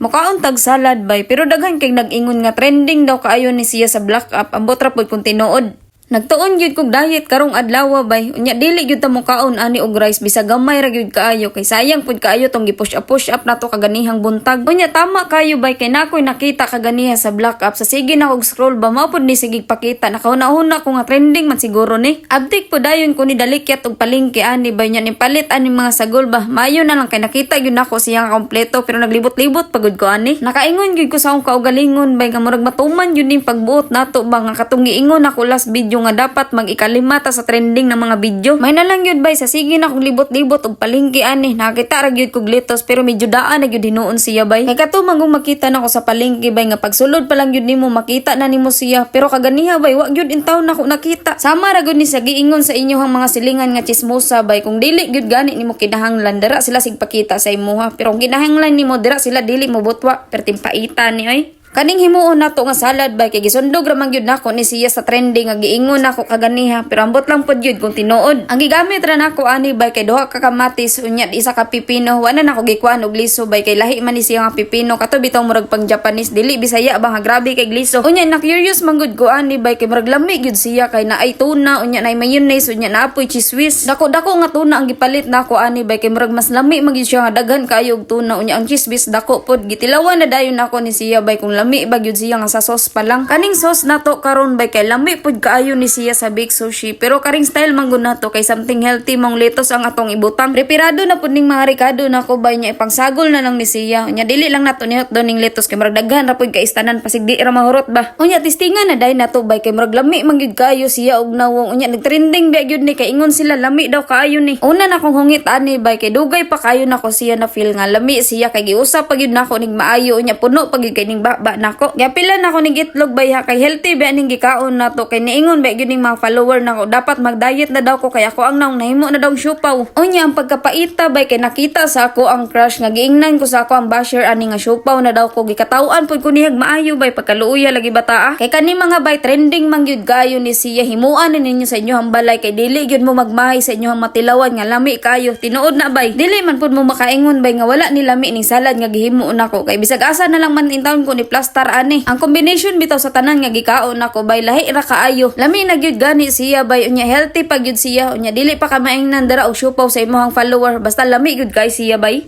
Mukaon tag salad bay, pero daghan kay nag-ingon nga trending daw kaayo ni siya sa black up, ambot ra pud kung tinuod. Nagtuon gyud kog diet karong adlaw bay. Unya dili gyud ta mukaon ani og rice bisag gamay ra gyud kaayo kay sayang pud kaayo tong gi-push up nato kaganihang buntag. Unya tama kayo bay kay nakoy nakita kaganiha sa black up sa sige na kog scroll ba mao pud ni sige pakita nakauna-una ko nga trending man siguro ni. Abdik pud dayon ko ni dalikyat og palengke ani bay nya ni palit ani mga sagol ba. Maayo na lang kay nakita gyud nako siya nga kompleto pero naglibot-libot pagud ko ani. Nakaingon gyud ko sa akong kaugalingon bay nga murag matuman gyud ning pagbuot nato ba nga katong giingon ako last video nga dapat mag-ikalima ta sa trending ng mga video. May na lang yun bay sa sige na kong libot-libot og palengke ani. Nakita ra gyud kog litos pero medyo daan na gyud hinuon siya bay. Kay katumang makita nako sa palengke bay nga pagsulod pa lang gyud nimo makita na nimo siya pero kaganiha bay wa gyud intaw nako nakita. Sama ra gyud ni sa giingon sa inyohang mga silingan nga chismosa bay kung dili gyud gani nimo kinahanglan dira sila sigpakita sa imuha pero kung kinahanglan nimo dira sila dili mo butwa pertimpaita ni ay. Kaning himuon nato nga salad bay kay gisundog ra man gyud nako ni siya sa trending nga giingon nako kaganiha pero ambot lang pud gyud kung tinuod. Ang gigamit ra nako ani bay kay duha ka kamatis unya isa ka pipino wa na nako gikuan og liso bay kay lahi man ni siya nga pipino kato bitaw murag pang Japanese dili Bisaya ba nga grabe kay gliso. Unya na curious man gud ko ani bay kay murag lami gyud siya kay naay tuna unya naay mayonnaise unya naapoy cheese whiz. Dako nga tuna ang gipalit nako ani bay kay murag mas lami man gyud siya nga daghan kaayo og tuna unya ang cheese whiz dako pod gitilawan na dayon nako ni siya bay kung lami bagyud siya nga sa sauce pa lang. Kaning sauce nato karon bay kay lami pud kaayo ni siya sa Big Sushi pero karing style man gud nato kay something healthy mong litos ang atong ibutang. Preparado na pud ning mga ricado nako bay nya ipangsagol na lang ni siya. Unya dili lang nato ni hotdog ning litos kay murag daghan ra pud kay istanan pasig di ra mahurot ba. Unya tistingan na day nato bay kay murag lami man gyud kaayo siya og nawong unya nagtrending ba gyud ni kay ingon sila lami daw kaayo ni. Una na kong hungit ani bay kay dugay pa kaayo nako siya na feel nga lami siya kay giusap pa gyud nako ning maayo unya puno pa gyud kay ning baba nako. Gapila na ko ning itlog bay ha kay healthy ba ning gikaon nato kay niingon ba gyud ning mga follower nako dapat mag-diet na daw ko kay ako ang naong nahimo na daw siopaw. Unya ang pagkapaita bay kay nakita sa ako ang crush nga giingnan ko sa ako ang basher ani nga siopaw na daw ko gikatawan pud ko nihag maayo bay pagkaluoy lagi bata kay kani mga bay trending man gyud gayo ni siya himuan ni ninyo sa inyohang balay kay dili gyud mo magmahay sa inyohang matilawan nga lami kayo tinuod na bay dili man pud mo makaingon bay nga wala ni lami ning salad nga gihimo nako kay bisag asa na lang man intawon ko ni plaster ani. Ang combination bitaw sa tanan nga gikaon nako bay lahi ra kaayo. Lami na gyud gani siya bay unya healthy pa gyud siya unya dili pa ka maingnan dara og siopaw sa imong follower basta lami gyud kay siya bay.